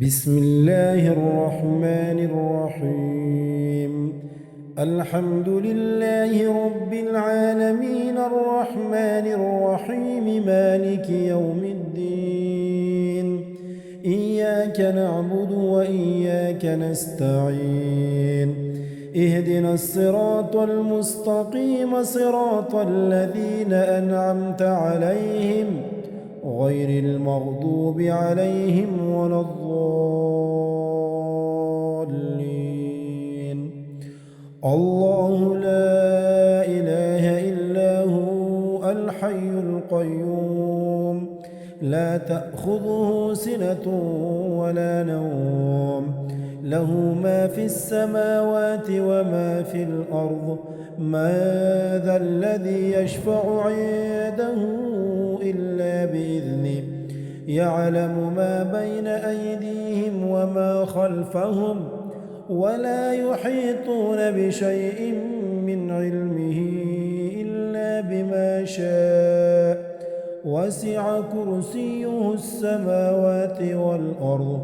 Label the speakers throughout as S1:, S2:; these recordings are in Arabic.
S1: بسم الله الرحمن الرحيم. الحمد لله رب العالمين الرحمن الرحيم مالك يوم الدين. إياك نعبد وإياك نستعين. اهدنا الصراط المستقيم صراط الذين أنعمت عليهم غير المغضوب عليهم ولا الضالين. الله لا إله إلا هو الحي القيوم لا تأخذه سنة ولا نوم له ما في السماوات وما في الأرض. ما ذا الذي يشفع عنده إلا بإذنه يعلم ما بين أيديهم وما خلفهم ولا يحيطون بشيء من علمه إلا بما شاء. وسع كرسيه السماوات والأرض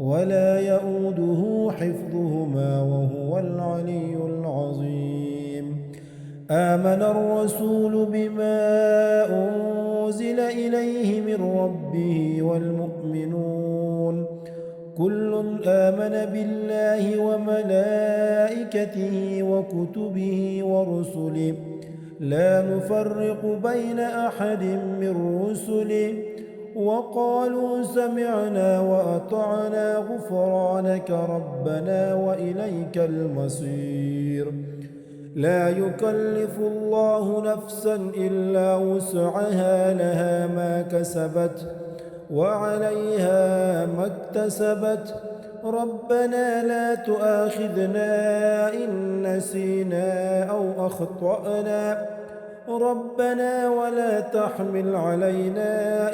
S1: ولا يؤوده حفظهما وهو العلي العظيم. آمن الرسول بما أنزل إليه من ربه والمؤمنون كل آمن بالله وملائكته وكتبه ورسله لا نفرق بين أحد من رسله وقالوا سمعنا وأطعنا غفرانك ربنا وإليك المصير. لا يكلف الله نفسا إلا وسعها لها ما كسبت وعليها ما اكتسبت. ربنا لا تؤاخذنا إن نسينا أو أخطأنا ربنا ولا تحمل علينا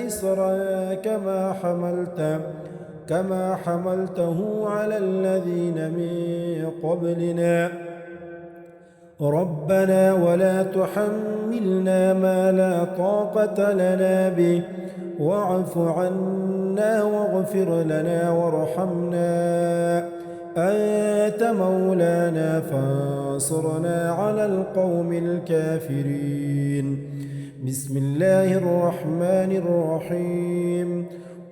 S1: إصرا كما حملته على الذين من قبلنا ربنا ولا تحملنا ما لا طاقة لنا به واعف عنا واغفر لنا وارحمنا أنت مولانا فانصرنا على القوم الكافرين. بسم الله الرحمن الرحيم.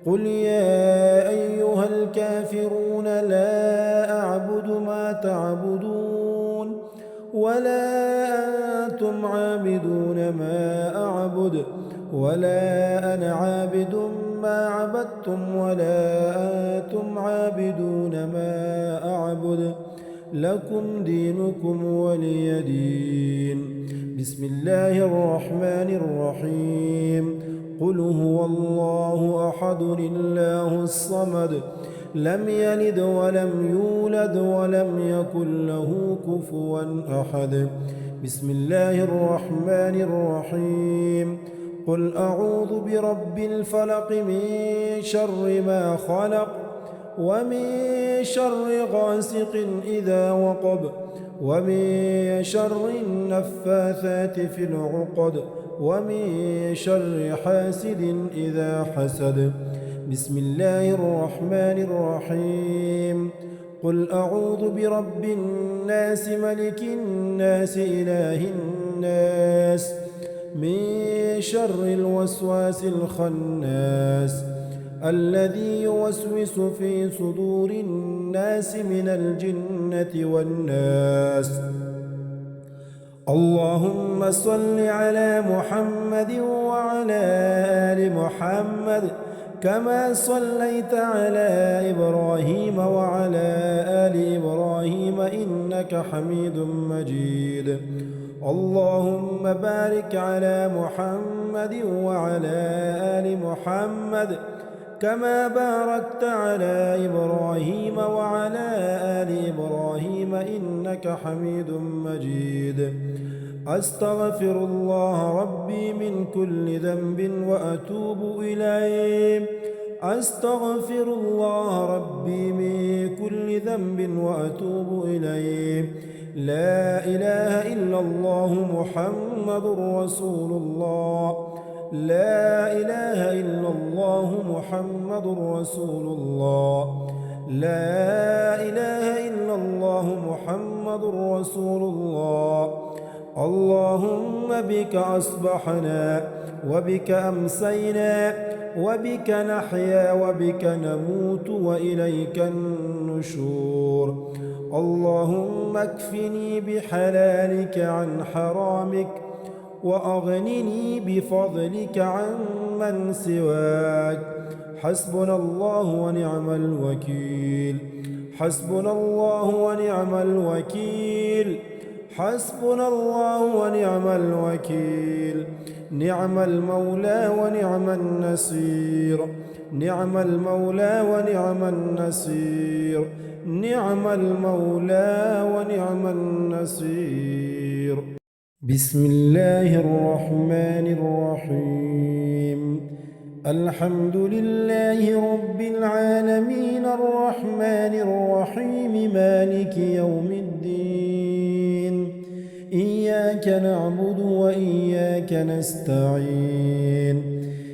S1: قل يا أيها الكافرون لا أعبد ما تعبدون ولا أنتم عابدون ما أعبد ولا أنا عابد ما عبدتم ولا أنتم عابدون ما أعبد لكم دينكم ولي دين. بسم الله الرحمن الرحيم. قل هو الله أحد الله الصمد لم يلد ولم يولد ولم يكن له كفوا أحد. بسم الله الرحمن الرحيم. قل أعوذ برب الفلق من شر ما خلق ومن شر غاسق إذا وقب ومن شر النفاثات في العقد ومن شر حاسد إذا حسد. بسم الله الرحمن الرحيم. قل أعوذ برب الناس ملك الناس إله الناس من شر الوسواس الخناس الذي يوسوس في صدور الناس من الجنة والناس. اللهم صل على محمد وعلى آل محمد كما صليت على إبراهيم وعلى آل إبراهيم إنك حميد مجيد. اللهم بارك على محمد وعلى آل محمد كما باركت على إبراهيم وعلى آل إبراهيم إنك حميد مجيد. أستغفر الله ربي من كل ذنب وأتوب إليه. أستغفر الله ربي من كل ذنب وأتوب إليه. لا إله إلا الله محمد رسول الله. لا إله إلا الله محمد رسول الله. لا إله إلا الله محمد رسول الله. اللهم بك أصبحنا وبك أمسينا وبك نحيا وبك نموت وإليك النشور. اللهم اكفني بحلالك عن حرامك وأغنني بفضلك عن من سواك. حسبنا الله ونعم الوكيل. حسبنا الله ونعم الوكيل. حسبنا الله ونعم الوكيل. نعم المولى ونعم النصير. نعم المولى ونعم النصير. نعم المولى ونعم النصير. بسم الله الرحمن الرحيم. الحمد لله رب العالمين الرحمن الرحيم مالك يوم الدين. إياك نعبد وإياك نستعين.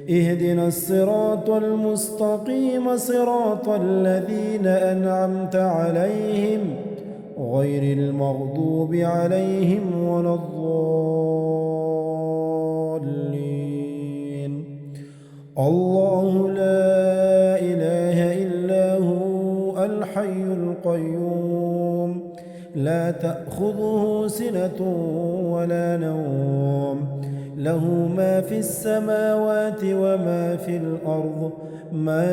S1: اهدنا الصراط المستقيم صراط الذين أنعمت عليهم غير المغضوب عليهم ولا الضالين. الله لا إله إلا هو الحي القيوم لا تأخذه سنة ولا نوم له ما في السماوات وما في الأرض. من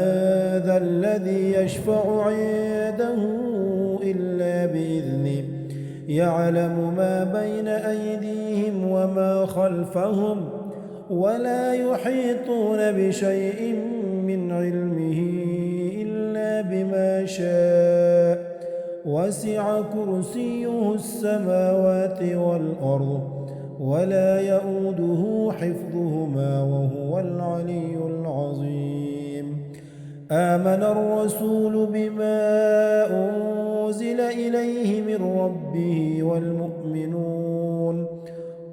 S1: ذا الذي يشفع عنده إلا بإذنه. يعلم ما بين أيديهم وما خلفهم ولا يحيطون بشيء من علمه إلا بما شاء. وسع كرسيه السماوات والأرض ولا يؤوده حفظهما وهو العلي العظيم. آمن الرسول بما أنزل إليه من ربه والمؤمنون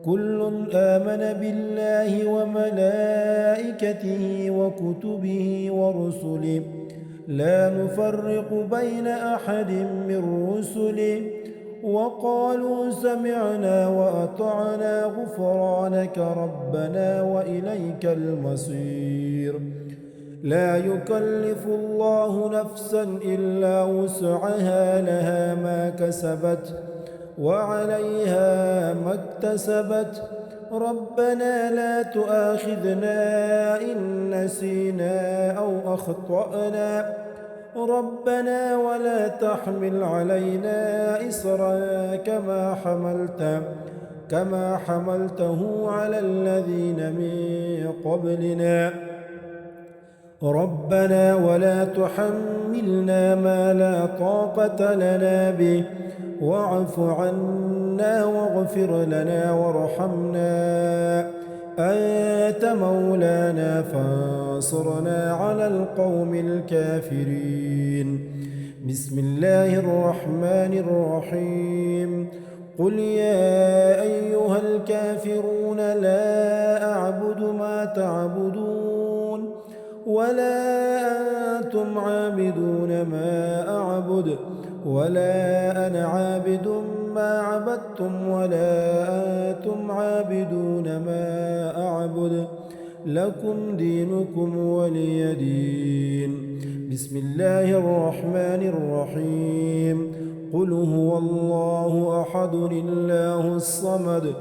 S1: كل آمن بالله وملائكته وكتبه ورسله لا نفرق بين أحد من رسله وقالوا سمعنا وأطعنا غفرانك ربنا وإليك المصير. لا يكلف الله نفسا إلا وسعها لها ما كسبت وعليها ما اكتسبت. ربنا لا تؤاخذنا إن نسينا أو أخطأنا. ربنا ولا تحمل علينا إصرا كما حملته على الذين من قبلنا. ربنا ولا تحملنا ما لا طاقة لنا به واعف عنا واغفر لنا وارحمنا. أنت مولانا فانصرنا على القوم الكافرين. بسم الله الرحمن الرحيم. قل يا أيها الكافرون لا أعبد ما تعبدون ولا أنتم عابدون ما أعبد ولا أنا عابد ما عبدتم ولا أنتم عابدون ما أعبد لكم دينكم ولي دين. بسم الله الرحمن الرحيم. قل هو الله أحد الله الصمد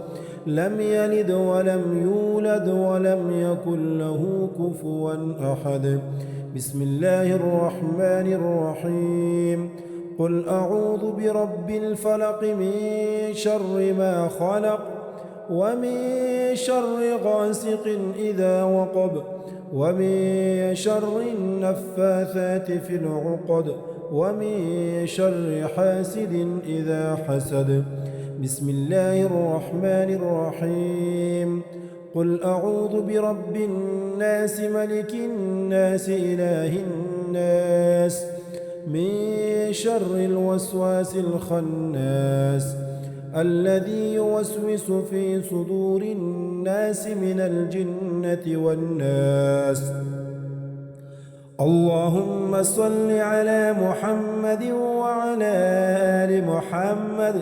S1: لم يلد ولم يولد ولم يكن له كفوا أحد. بسم الله الرحمن الرحيم. قل أعوذ برب الفلق من شر ما خلق ومن شر غاسق إذا وقب ومن شر النفاثات في العقد ومن شر حاسد إذا حسد. بسم الله الرحمن الرحيم. قل أعوذ برب الناس ملك الناس إله الناس من شر الوسواس الخناس الذي يوسوس في صدور الناس من الجنة والناس. اللهم صل على محمد وعلى آل محمد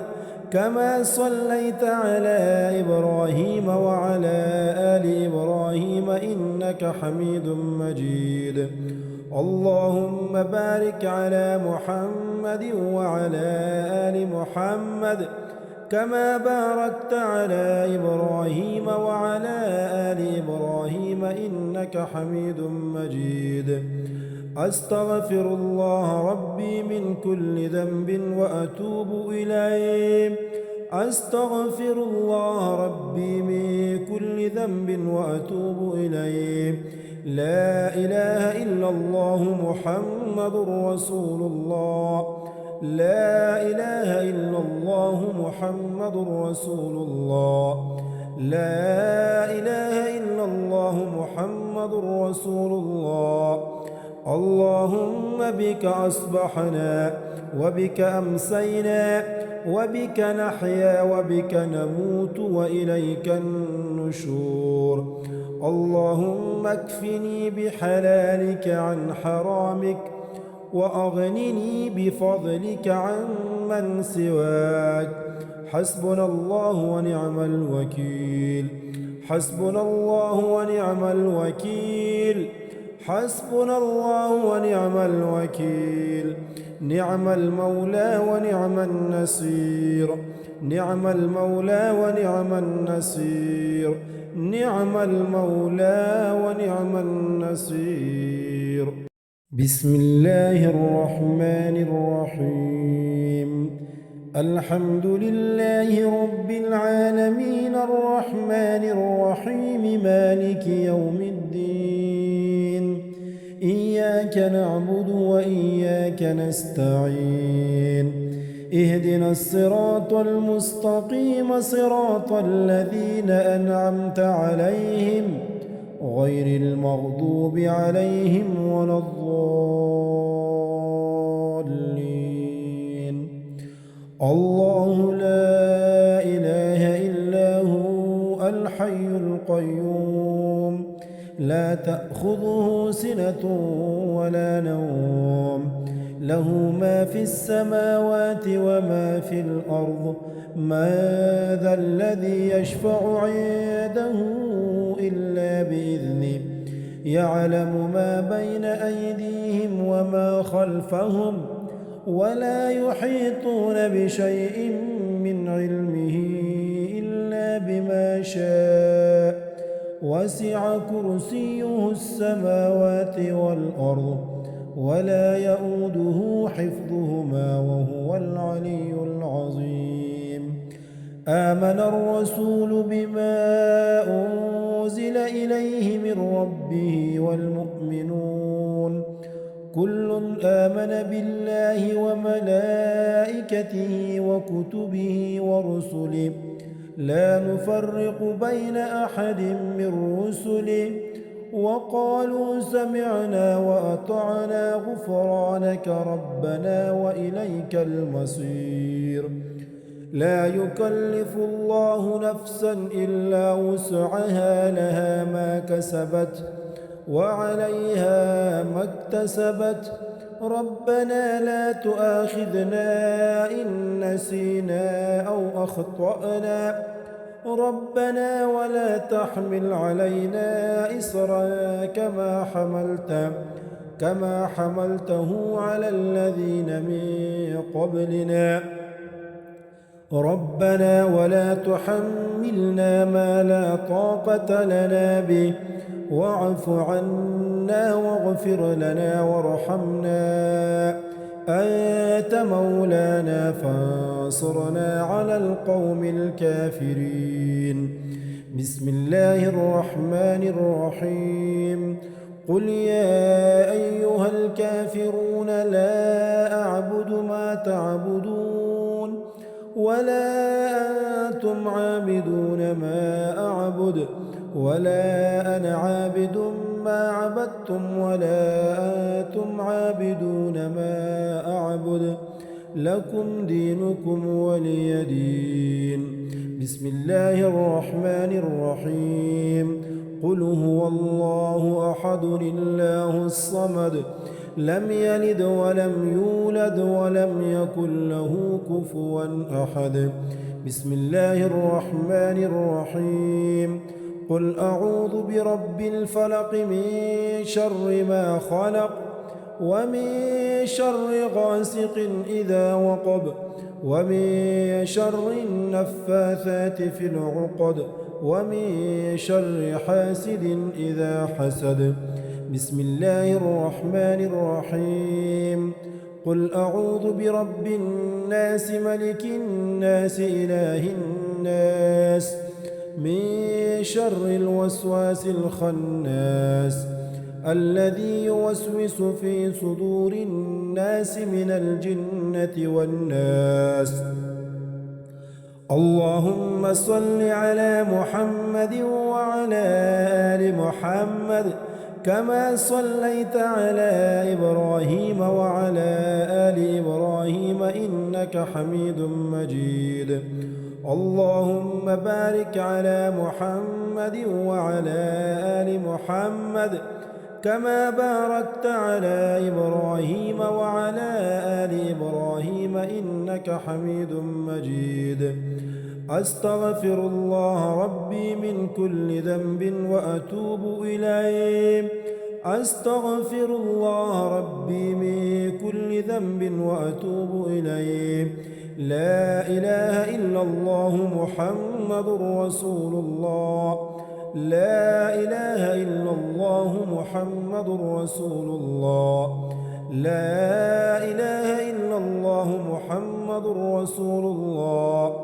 S1: كما صليت على إبراهيم وعلى آل إبراهيم إنك حميد مجيد. اللهم بارك على محمد وعلى آل محمد كما باركت على إبراهيم وعلى آل إبراهيم إنك حميد مجيد. أستغفر الله ربي من كل ذنب وأتوب إليه. أستغفر الله ربي من كل ذنب وأتوب إليه. لا إله إلا الله محمد رسول الله. لا إله إلا الله محمد رسول الله. لا إله إلا الله محمد رسول الله. اللهم بك أصبحنا وبك أمسينا وبك نحيا وبك نموت وإليك النشور. اللهم اكفني بحلالك عن حرامك وأغنني بفضلك عن من سواك. حسبنا الله ونعم الوكيل. حسبنا الله ونعم الوكيل. حسبنا الله ونعم الوكيل. نعم المولى ونعم النصير. نعم المولى ونعم النصير. نعم المولى ونعم النصير. بسم الله الرحمن الرحيم. الحمد لله رب العالمين الرحمن الرحيم مالك يوم الدين. إياك نعبد وإياك نستعين. اهدنا الصراط المستقيم صراط الذين أنعمت عليهم غير المغضوب عليهم ولا الضالين. الله لا إله إلا هو الحي القيوم لا تأخذه سنة ولا نوم له ما في السماوات وما في الأرض. من ذا الذي يشفع عنده إلا بإذنه. يعلم ما بين أيديهم وما خلفهم ولا يحيطون بشيء من علمه إلا بما شاء. وسع كرسيه السماوات والأرض ولا يؤوده حفظهما وهو العلي العظيم. آمن الرسول بما أنزل إليه من ربه والمؤمنون كل آمن بالله وملائكته وكتبه ورسله لا نفرق بين أحد من رسله وقالوا سمعنا وأطعنا غفرانك ربنا وإليك المصير. لا يكلف الله نفسا إلا وسعها لها ما كسبت وعليها ما اكتسبت. ربنا لا تؤاخذنا إن نسينا أو أخطأنا. ربنا ولا تحمل علينا إصرا كما حملته على الذين من قبلنا. ربنا ولا تحملنا ما لا طاقة لنا به واعف عنا واغفر لنا وارحمنا. أنت مولانا فانصرنا على القوم الكافرين. بسم الله الرحمن الرحيم. قل يا أيها الكافرون لا أعبد ما تعبدون ولا أنتم عابدون ما أعبد ولا أنا عابد ما عبدتم ولا أنتم عابدون ما أعبد لكم دينكم ولي دين. بسم الله الرحمن الرحيم. قل هو الله أحد الله الصمد لم يلد ولم يولد ولم يكن له كفوا أحد بسم الله الرحمن الرحيم قل أعوذ برب الفلق من شر ما خلق ومن شر غاسق إذا وقب ومن شر النفاثات في العقد ومن شر حاسد إذا حسد بسم الله الرحمن الرحيم قل أعوذ برب الناس ملك الناس إله الناس من شر الوسواس الخناس الذي يوسوس في صدور الناس من الجنة والناس اللهم صل على محمد وعلى آل محمد كما صليت على إبراهيم وعلى آل إبراهيم إنك حميد مجيد اللهم بارك على محمد وعلى آل محمد كما باركت على إبراهيم وعلى آل إبراهيم إنك حميد مجيد أستغفر الله ربي من كل ذنب وأتوب إليه أستغفر الله ربي من كل ذنب وأتوب إليه لا إله إلا الله محمد رسول الله لا إله إلا الله محمد رسول الله لا إله إلا الله محمد رسول الله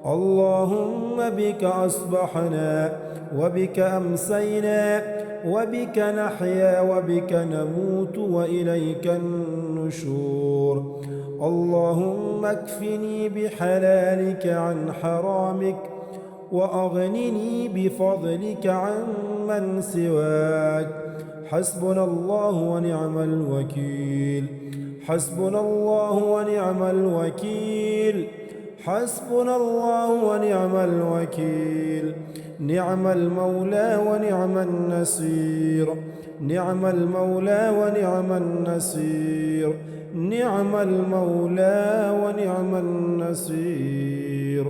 S1: اللهم بك أصبحنا وبك أمسينا وبك نحيا وبك نموت وإليك النشور اللهم اكفني بحلالك عن حرامك وأغنني بفضلك عن من سواك حسبنا الله ونعم الوكيل حسبنا الله ونعم الوكيل حسبنا الله ونعم الوكيل نعم المولى ونعم النصير نعم المولى ونعم النصير نعم المولى ونعم النصير